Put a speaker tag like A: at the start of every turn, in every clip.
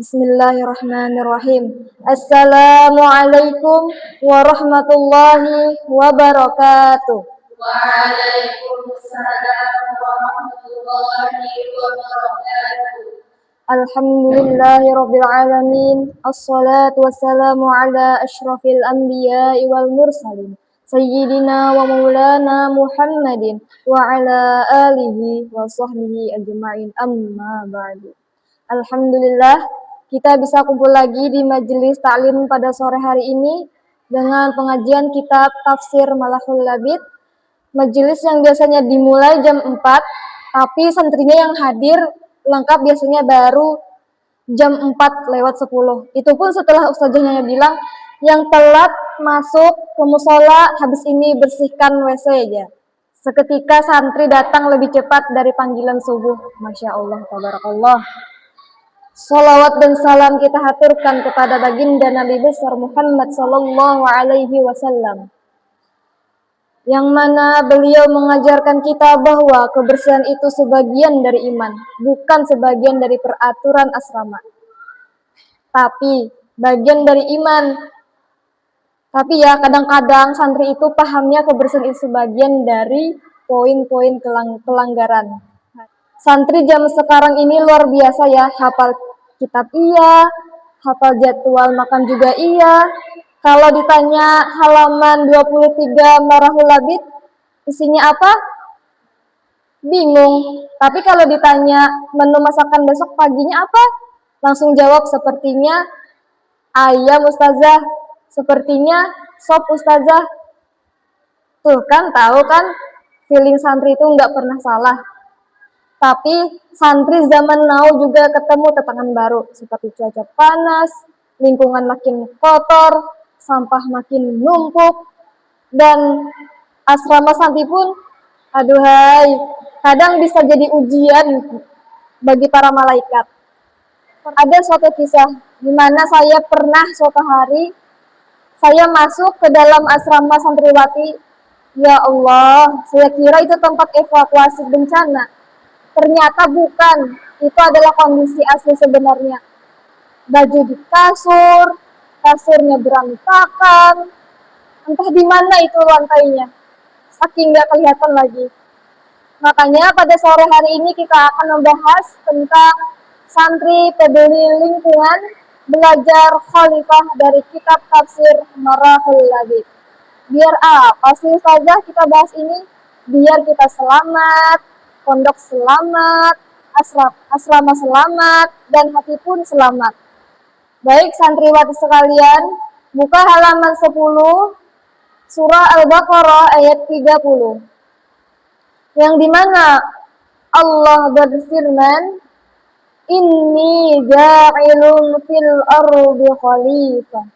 A: Bismillahirrahmanirrahim. Assalamualaikum warahmatullahi wabarakatuh.
B: Waalaikumsalam warahmatullahi wabarakatuh.
A: Alhamdulillahirabbil alamin. Assalatu wassalamu ala asyrafil anbiya'i wal mursalin. Sayyidina wa maulana Muhammadin wa ala alihi wa sahbihi ajma'in, amma ba'du. Alhamdulillah, kita bisa kumpul lagi di majelis taklim pada sore hari ini dengan pengajian kitab Tafsir Malahul Labid. Majelis yang biasanya dimulai jam 4, tapi santrinya yang hadir lengkap biasanya baru jam 4:10. Itu pun setelah ustazahnya bilang, yang telat masuk ke musola habis ini bersihkan WC aja. Seketika santri datang lebih cepat dari panggilan subuh. Masya Allah, tabarakallah. Salawat dan salam kita haturkan kepada baginda Nabi besar Muhammad sallallahu alaihi wasallam, yang mana beliau mengajarkan kita bahwa kebersihan itu sebagian dari iman, bukan sebagian dari peraturan asrama, tapi bagian dari iman. Tapi ya kadang-kadang santri itu pahamnya kebersihan itu sebagian dari poin-poin pelanggaran. Santri jam sekarang ini luar biasa ya, hafal kitab iya, hafal jadwal makan juga iya. Kalau ditanya halaman 23 Marahul Labid, isinya apa? Bingung. Tapi kalau ditanya menu masakan besok paginya apa? Langsung jawab sepertinya ayam ustazah, sepertinya sop ustazah. Tuh kan, tahu kan, feeling santri itu nggak pernah salah. Tapi santri zaman now juga ketemu tantangan baru seperti cuaca panas, lingkungan makin kotor, sampah makin numpuk, dan asrama santri pun, aduhai, kadang bisa jadi ujian bagi para malaikat. Ada suatu kisah di mana saya pernah suatu hari saya masuk ke dalam asrama santriwati. Ya Allah, saya kira itu tempat evakuasi bencana. Ternyata bukan, itu adalah kondisi asli sebenarnya. Baju di kasur, kasurnya berantakan, entah di mana itu lantainya, saking nggak kelihatan lagi. Makanya pada sore hari ini kita akan membahas tentang santri peduli lingkungan, belajar khalifah dari kitab Tafsir Marahul Labid. Biar apa sih ustazah kita bahas ini? Biar kita selamat, pondok selamat, asrama selamat, dan hati pun selamat. Baik santriwati sekalian, buka halaman 10, surah Al-Baqarah ayat 30. Yang dimana Allah berfirman, Inni ja'ilun fil ardi khalifah.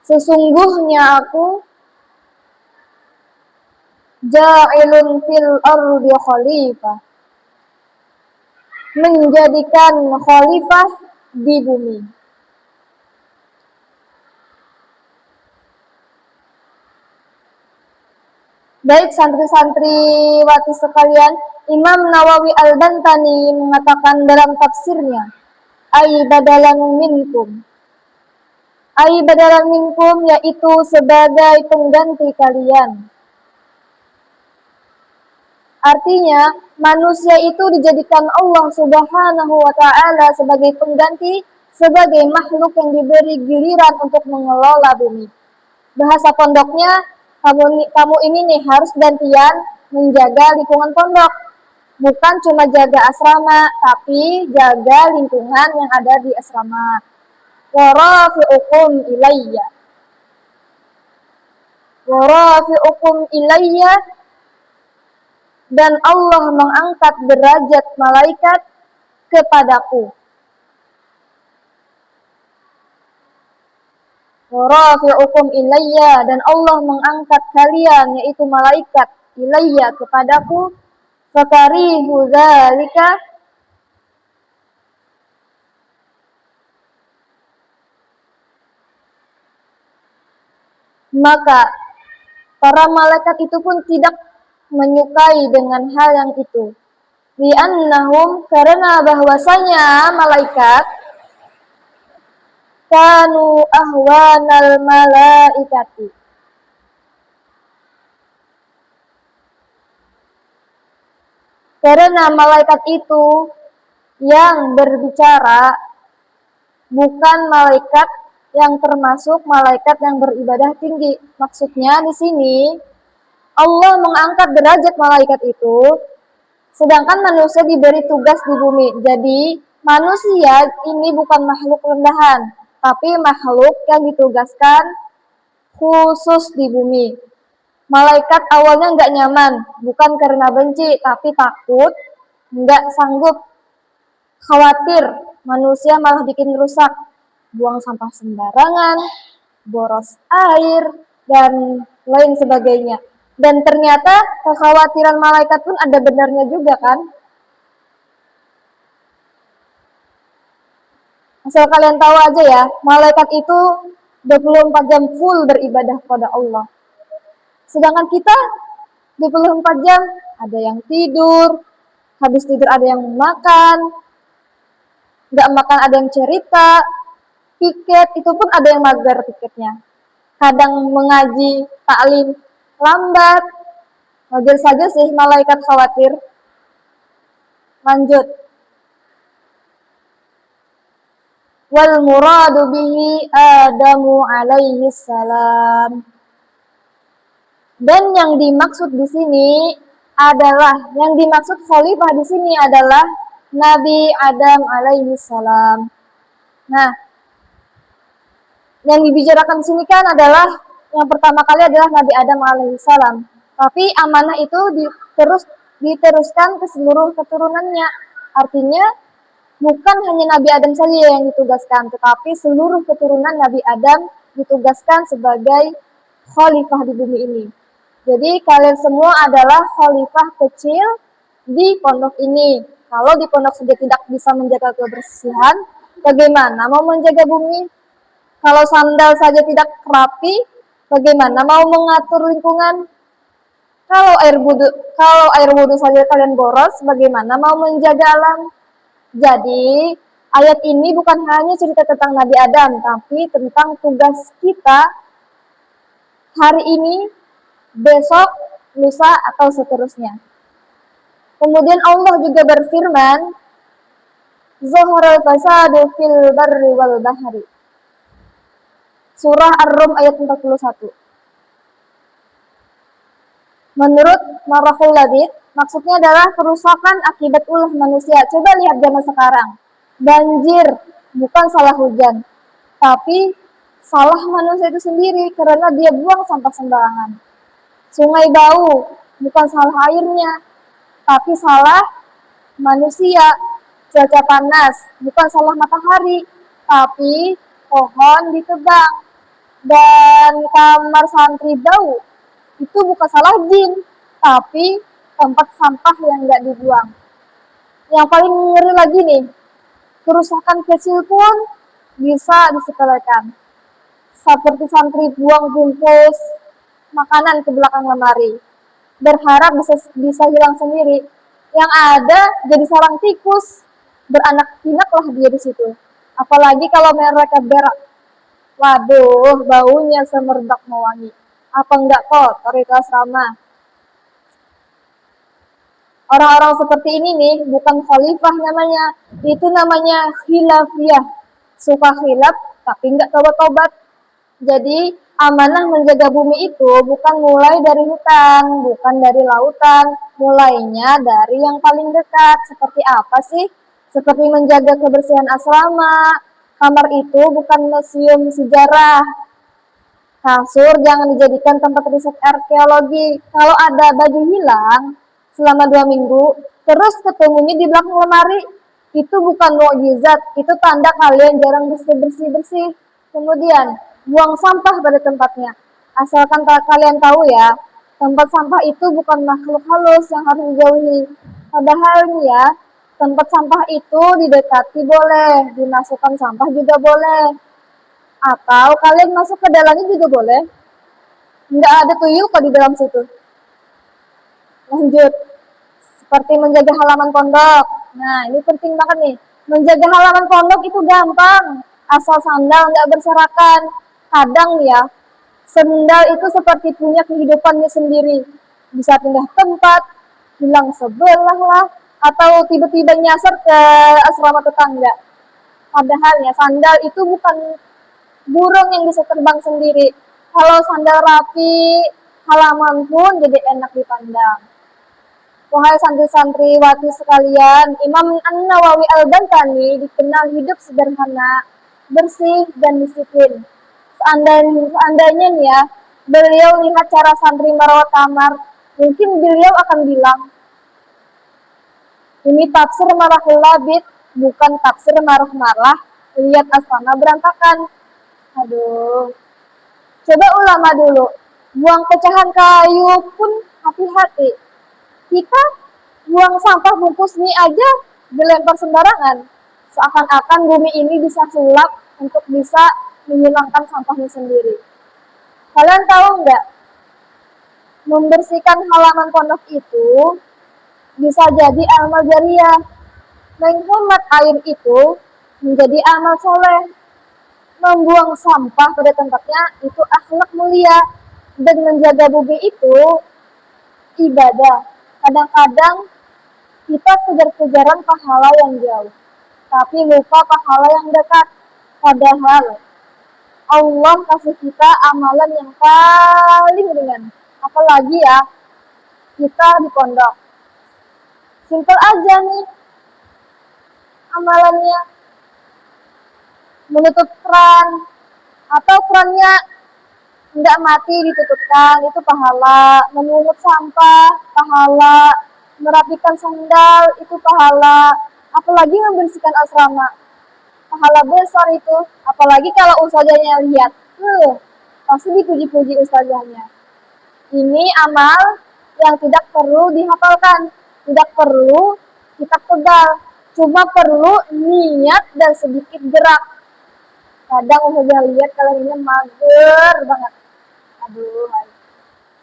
A: Sesungguhnya aku ja'ilun fil ardi khalifah, menjadikan khalifah di bumi. Baik santri-santri wati sekalian, Imam Nawawi Al-Bantani mengatakan dalam tafsirnya, ai badalan minkum. Ai badalan minkum yaitu sebagai pengganti kalian. Artinya, manusia itu dijadikan Allah Subhanahu wa Ta'ala sebagai pengganti, sebagai makhluk yang diberi giliran untuk mengelola bumi. Bahasa pondoknya, kamu ini nih harus gantian menjaga lingkungan pondok. Bukan cuma jaga asrama, tapi jaga lingkungan yang ada di asrama. Wa rafi'ukum ilayya. Wa rafi'ukum ilayya, dan Allah mengangkat derajat malaikat kepadaku. Wa rafi'ukum ilayya, dan Allah mengangkat kalian, yaitu malaikat, ilayya kepadaku. Fakarihu dzalika, maka para malaikat itu pun tidak menyukai dengan hal yang itu. Li'annahum, karena bahwasanya malaikat kanu ahwanal malaikati. Karena malaikat itu yang berbicara bukan malaikat yang termasuk malaikat yang beribadah tinggi. Maksudnya di sini Allah mengangkat derajat malaikat itu, sedangkan manusia diberi tugas di bumi. Jadi manusia ini bukan makhluk rendahan, tapi makhluk yang ditugaskan khusus di bumi. Malaikat awalnya nggak nyaman, bukan karena benci, tapi takut, nggak sanggup, khawatir manusia malah bikin rusak, buang sampah sembarangan, boros air, dan lain sebagainya. Dan ternyata kekhawatiran malaikat pun ada benarnya juga kan. Asal kalian tahu aja ya, malaikat itu 24 jam full beribadah kepada Allah. Sedangkan kita 24 jam ada yang tidur, habis tidur ada yang makan, nggak makan ada yang cerita, piket itu pun ada yang mager piketnya. Kadang mengaji, taklim, lambat. Wajar saja sih malaikat khawatir. Lanjut. Wal muradu bihi Adamu alaihi salam. Dan yang dimaksud di sini adalah, yang dimaksud khalifah di sini adalah Nabi Adam alaihi salam. Nah, yang dibicarakan di sini kan adalah yang pertama kali adalah Nabi Adam alaihi salam. Tapi amanah itu diteruskan ke seluruh keturunannya. Artinya bukan hanya Nabi Adam saja yang ditugaskan, tetapi seluruh keturunan Nabi Adam ditugaskan sebagai khalifah di bumi ini. Jadi kalian semua adalah khalifah kecil di pondok ini. Kalau di pondok saja tidak bisa menjaga kebersihan, bagaimana mau menjaga bumi? Kalau sandal saja tidak rapi, bagaimana mau mengatur lingkungan? Kalau air wudhu saja kalian boros, bagaimana mau menjaga alam? Jadi, ayat ini bukan hanya cerita tentang Nabi Adam, tapi tentang tugas kita hari ini, besok, lusa, atau seterusnya. Kemudian Allah juga berfirman, Zaharal fasadu fil barri wal bahri. Surah Ar-Rum ayat 41. Menurut Marahul Labid, maksudnya adalah kerusakan akibat ulah manusia. Coba lihat zaman sekarang. Banjir bukan salah hujan, tapi salah manusia itu sendiri karena dia buang sampah sembarangan. Sungai bau bukan salah airnya, tapi salah manusia. Cuaca panas bukan salah matahari, tapi pohon ditebang. Dan kamar santri bau itu bukan salah jin, tapi tempat sampah yang nggak dibuang. Yang paling ngeri lagi nih, kerusakan kecil pun bisa disepelekan. Seperti santri buang bungkus makanan ke belakang lemari, berharap bisa hilang sendiri. Yang ada jadi sarang tikus, beranak pinaklah dia di situ. Apalagi kalau mereka berak, waduh, baunya semerbak mewangi. Apa enggak kotor itu asrama? Orang-orang seperti ini nih bukan khalifah namanya, itu namanya khilafiyah. Suka khilaf tapi enggak tobat-tobat. Jadi amanah menjaga bumi itu bukan mulai dari hutan, bukan dari lautan, mulainya dari yang paling dekat. Seperti apa sih? Seperti menjaga kebersihan asrama. Kamar itu bukan museum sejarah. Kasur jangan dijadikan tempat riset arkeologi. Kalau ada baju hilang selama 2 minggu, terus ketemunya di belakang lemari, itu bukan mukjizat, itu tanda kalian jarang bersih-bersih. Kemudian, buang sampah pada tempatnya. Asalkan kalian tahu ya, tempat sampah itu bukan makhluk halus yang harus dijauhi. Padahal ya, tempat sampah itu didekati boleh, dimasukkan sampah juga boleh. Atau kalian masuk ke dalamnya juga boleh. Nggak ada tuyul kok di dalam situ. Lanjut. Seperti menjaga halaman pondok. Nah, ini penting banget nih. Menjaga halaman pondok itu gampang. asal sandal nggak berserakan. Kadang ya, sendal itu seperti punya kehidupannya sendiri. Bisa pindah tempat, hilang sebelah lah, atau tiba-tiba nyasar ke asrama tetangga. Padahal ya, sandal itu bukan burung yang bisa terbang sendiri. Kalau sandal rapi, halaman pun jadi enak dipandang. Wahai santri-santriwati sekalian, Imam An-Nawawi Al-Bantani dikenal hidup sederhana, bersih, dan disiplin. Seandainya nih ya, beliau lihat cara santri merawat kamar, mungkin beliau akan bilang, ini tafsir marahul labid, bukan tafsir marah-marah, lihat asrama berantakan. Aduh, coba ulama dulu, buang pecahan kayu pun hati-hati. Kita buang sampah bungkus mie aja dilempar sembarangan. Seakan-akan bumi ini bisa sulap untuk bisa menghilangkan sampahnya sendiri. Kalian tahu nggak? Membersihkan halaman pondok itu bisa jadi amal jariah. Menghemat air itu menjadi amal soleh. Membuang sampah pada tempatnya itu akhlak mulia. Dan menjaga bumi itu ibadah. Kadang-kadang kita kejar-kejaran pahala yang jauh, tapi lupa pahala yang dekat. Padahal Allah kasih kita amalan yang paling ringan. Apalagi ya, kita di pondok. Simpel aja nih amalannya. Menutup keran, atau kerannya nggak mati ditutupkan, itu pahala. Memungut sampah, pahala. Merapikan sandal, itu pahala. Apalagi membersihkan asrama, pahala besar itu. Apalagi kalau ustazahnya lihat, pasti dipuji-puji ustazahnya. Ini amal yang tidak perlu dihafalkan, tidak perlu kitab tebal, cuma perlu niat dan sedikit gerak. Kadang ustazah lihat kalian ini mager banget. Aduh.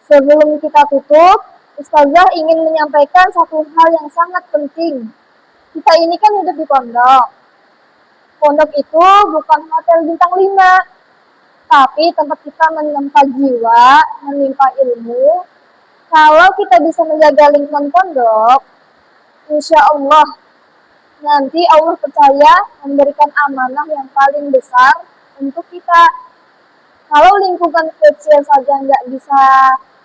A: Sebelum kita tutup, ustazah ingin menyampaikan satu hal yang sangat penting. Kita ini kan hidup di pondok. Pondok itu bukan hotel bintang 5, tapi tempat kita menimpa jiwa, menimpa ilmu. Kalau kita bisa menjaga lingkungan pondok, insya Allah nanti Allah percaya memberikan amanah yang paling besar untuk kita. Kalau lingkungan kecil saja nggak bisa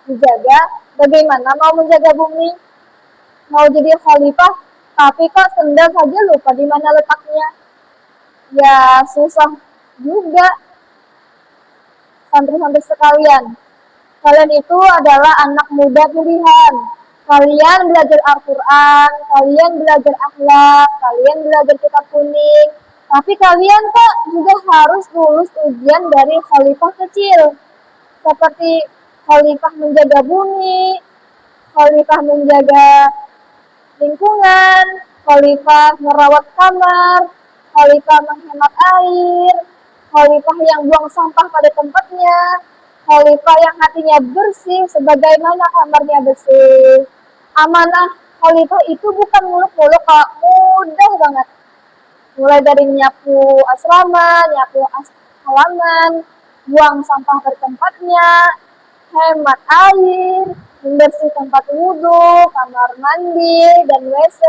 A: dijaga, bagaimana mau menjaga bumi? Mau jadi khalifah, tapi kok sendal saja lupa di mana letaknya. Ya susah juga. Santri-santri sekalian, kalian itu adalah anak muda pilihan. Kalian belajar Al-Quran, kalian belajar akhlak, kalian belajar kitab kuning. Tapi kalian kok juga harus lulus ujian dari khalifah kecil. Seperti khalifah menjaga bumi, khalifah menjaga lingkungan, khalifah merawat kamar, khalifah menghemat air, khalifah yang buang sampah pada tempatnya, khalifah yang hatinya bersih sebagaimana kamarnya bersih. Amanah khalifah itu bukan muluk-muluk, kok mudah banget. Mulai dari nyapu asrama, nyapu halaman, buang sampah pada tempatnya, hemat air, membersih tempat wudhu, kamar mandi, dan WC,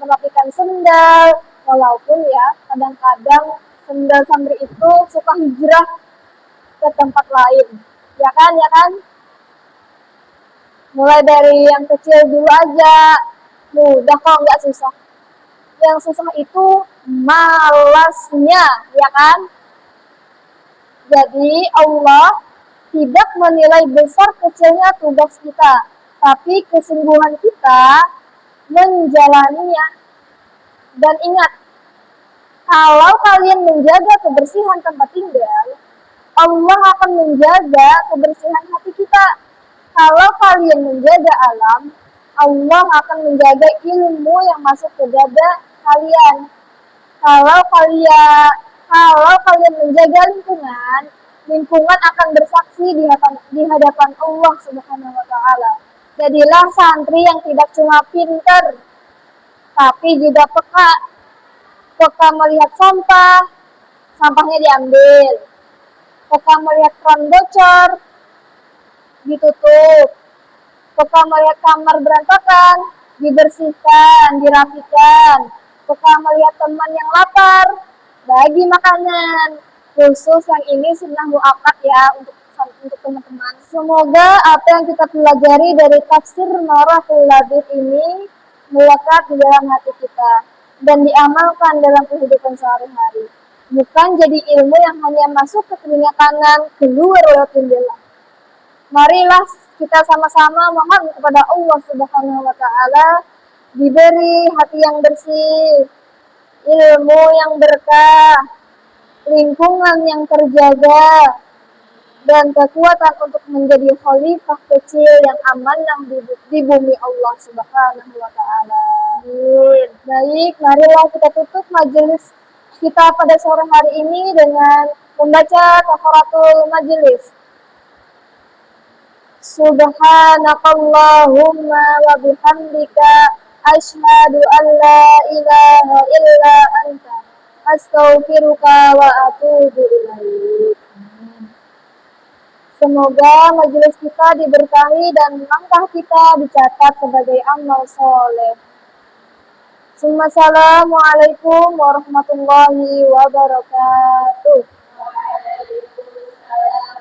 A: merapikan sendal. Walaupun ya, kadang-kadang sendal santri itu suka hijrah ke tempat lain. Ya kan, ya kan? Mulai dari yang kecil dulu aja. Mudah kok, nggak susah. Yang susah itu malasnya, ya kan? Jadi Allah tidak menilai besar kecilnya tugas kita, tapi kesungguhan kita menjalaninya. Dan ingat, kalau kalian menjaga kebersihan tempat tinggal, Allah akan menjaga kebersihan hati kita. Kalau kalian menjaga alam, Allah akan menjaga ilmu yang masuk ke dada kalian. Kalau kalian menjaga lingkungan, lingkungan akan bersaksi di hadapan Allah Subhanahu wa Ta'ala. Jadilah santri yang tidak cuma pintar, tapi juga peka melihat sampah, sampahnya diambil. Peka melihat keran bocor, ditutup. Peka melihat kamar berantakan, dibersihkan, dirapikan. Peka melihat teman yang lapar, bagi makanan. Khusus yang ini sunnah muakkad ya untuk teman-teman. Semoga apa yang kita pelajari dari tafsir Marathul Labib ini melekat di dalam hati kita dan diamalkan dalam kehidupan sehari-hari. Bukan jadi ilmu yang hanya masuk ke telinga kanan, keluar lewat jendela. Marilah kita sama-sama mohon kepada Allah Subhanahu wa taala diberi hati yang bersih, ilmu yang berkah, lingkungan yang terjaga, dan kekuatan untuk menjadi khalifah kecil yang amanah di bumi Allah Subhanahu wa taala. Baik, marilah kita tutup majelis kita pada sore hari ini dengan membaca kafaratul majelis. Subhanakallahumma wa bihamdika asyhadu an la ilaha illa anta astaghfiruka wa atubu ilaik. Semoga majelis kita diberkahi dan langkah kita dicatat sebagai amal soleh. Assalamualaikum warahmatullahi wabarakatuh.
B: Waalaikumsalam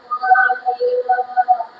B: warahmatullahi wabarakatuh.